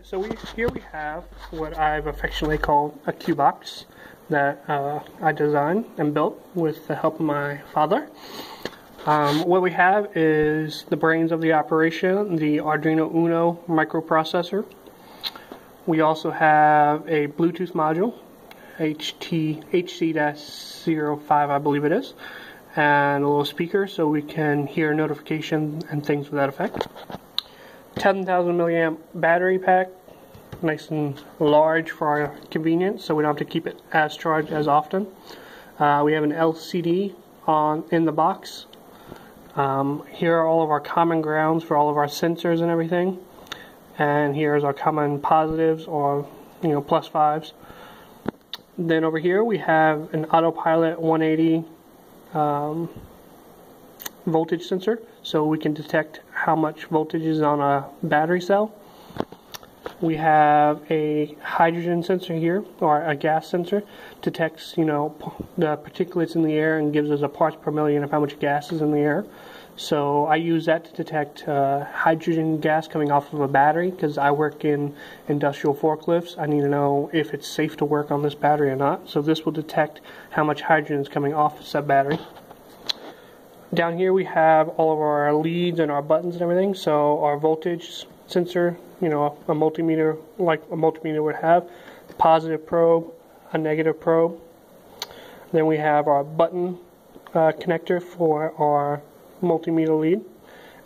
So here we have what I've affectionately called a Qbox that I designed and built with the help of my father. What we have is the brains of the operation, the Arduino Uno microprocessor. We also have a Bluetooth module, HC-05 I believe it is, and a little speaker so we can hear notifications and things to that effect. 10,000 milliamp battery pack, nice and large for our convenience, so we don't have to keep it as charged as often. We have an LCD in the box. Here are all of our common grounds for all of our sensors and everything, and here's our common positives or plus fives. Then over here we have an autopilot 180 voltage sensor, so we can detect how much voltage is on a battery cell. We have a hydrogen sensor here, or a gas sensor, detects the particulates in the air and gives us a parts per million of how much gas is in the air. So I use that to detect hydrogen gas coming off of a battery, because I work in industrial forklifts. I need to know if it's safe to work on this battery or not. So this will detect how much hydrogen is coming off of that battery. Down here we have all of our leads and our buttons and everything. So our voltage sensor, a multimeter like a multimeter would have, a positive probe, a negative probe. Then we have our button connector for our multimeter lead,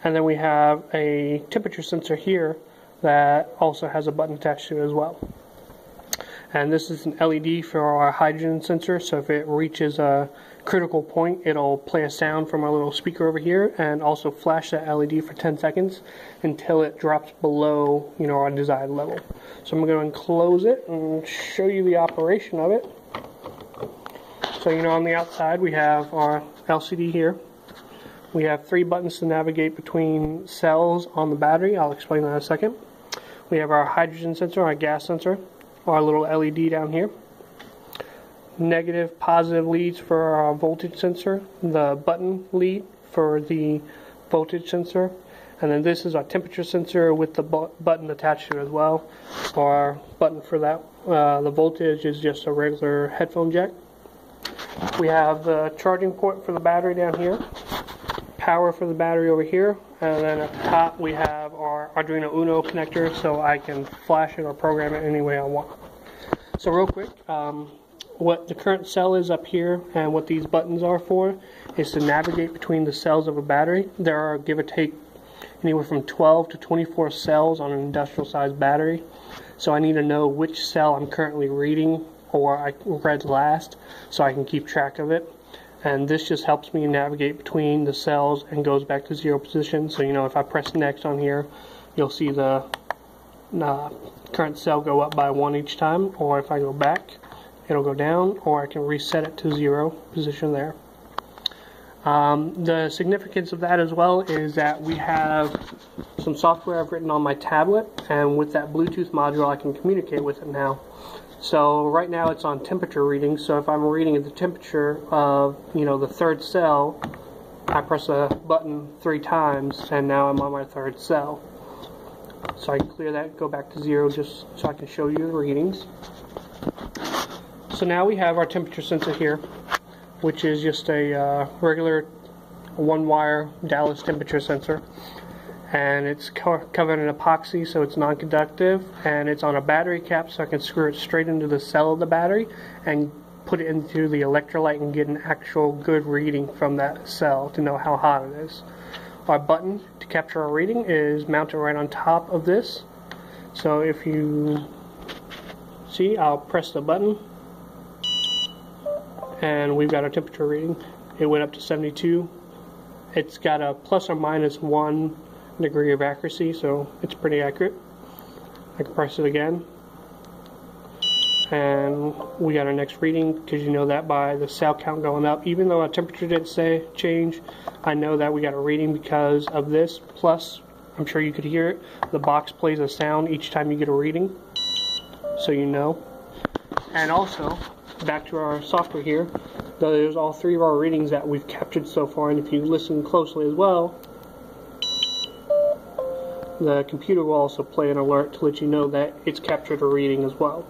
and then we have a temperature sensor here that also has a button attached to it as well. And this is an LED for our hydrogen sensor, so if it reaches a critical point, it'll play a sound from our little speaker over here and also flash that LED for 10 seconds until it drops below our desired level. So I'm going to close it and show you the operation of it. So on the outside we have our LCD here. We have 3 buttons to navigate between cells on the battery. I'll explain that in a second. We have our hydrogen sensor, our gas sensor, our little LED down here. Negative, positive leads for our voltage sensor, the button lead for the voltage sensor, and then this is our temperature sensor with the button attached to it as well. Our button for that, the voltage is just a regular headphone jack. We have the charging port for the battery down here, power for the battery over here, and then at the top we have our Arduino Uno connector, so I can flash it or program it any way I want. So real quick, what the current cell is up here and what these buttons are for is to navigate between the cells of a battery. There are, give or take, anywhere from 12 to 24 cells on an industrial sized battery, so I need to know which cell I'm currently reading or I read last so I can keep track of it. And this just helps me navigate between the cells and goes back to 0 position. So if I press next on here, you'll see the current cell go up by 1 each time, or if I go back it'll go down, or I can reset it to 0 position there. The significance of that as well is that we have some software I've written on my tablet, and with that Bluetooth module I can communicate with it now. So right now it's on temperature reading, so if I'm reading the temperature of the third cell, I press a button 3 times and now I'm on my third cell. So I can clear that, go back to 0 just so I can show you the readings. So now we have our temperature sensor here, which is just a regular 1-wire Dallas temperature sensor. And it's covered in epoxy, so it's non-conductive, and it's on a battery cap, so I can screw it straight into the cell of the battery and put it into the electrolyte and get an actual good reading from that cell to know how hot it is. Our button to capture our reading is mounted right on top of this. So if you see, I'll press the button and we've got our temperature reading. It went up to 72. It's got a plus or minus 1 degree of accuracy, so it's pretty accurate. I can press it again and we got our next reading, because that by the cell count going up. Even though our temperature didn't say change, I know that we got a reading because of this. Plus, I'm sure you could hear it, the box plays a sound each time you get a reading, so And also, back to our software here, there's all 3 of our readings that we've captured so far, and if you listen closely as well, the computer will also play an alert to let you know that it's captured a reading as well.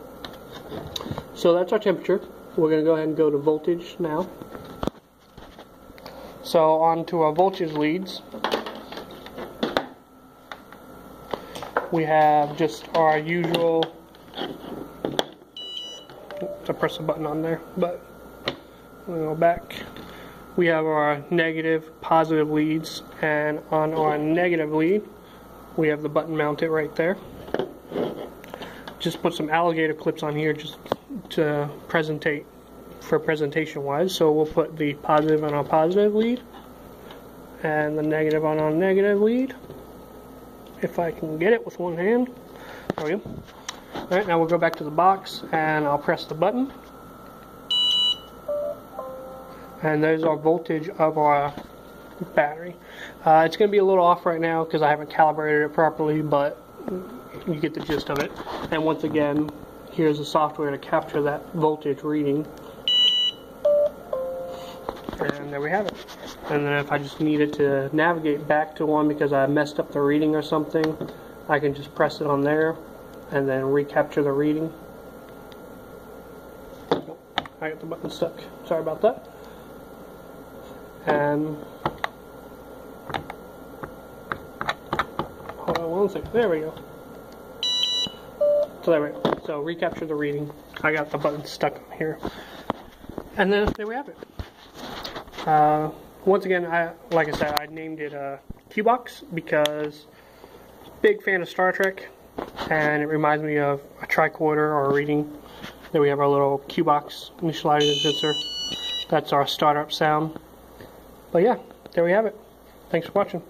So that's our temperature. We're going to go ahead and go to voltage now. So on to our voltage leads. We have just our usual, I press a button on there, but we'll go back. We have our negative, positive leads, and on our negative lead, we have the button mounted right there. Just put some alligator clips on here just to presentation wise. So we'll put the positive on our positive lead and the negative on our negative lead. If I can get it with one hand. There we go. Alright, now we'll go back to the box and I'll press the button. And there's our voltage of our battery. It's going to be a little off right now because I haven't calibrated it properly, but you get the gist of it. And once again, here's the software to capture that voltage reading. And there we have it. And then if I just needed to navigate back to one because I messed up the reading or something, I can just press it on there and then recapture the reading. Oh, I got the button stuck. Sorry about that. And hold on one second. There we go. So there we go. So recapture the reading. I got the button stuck on here. And then there we have it. Once again, like I said, I named it Qbox because big fan of Star Trek, and it reminds me of a tricorder or a reading. Then we have our little Qbox initializing sensor. That's our startup sound. But yeah, there we have it. Thanks for watching.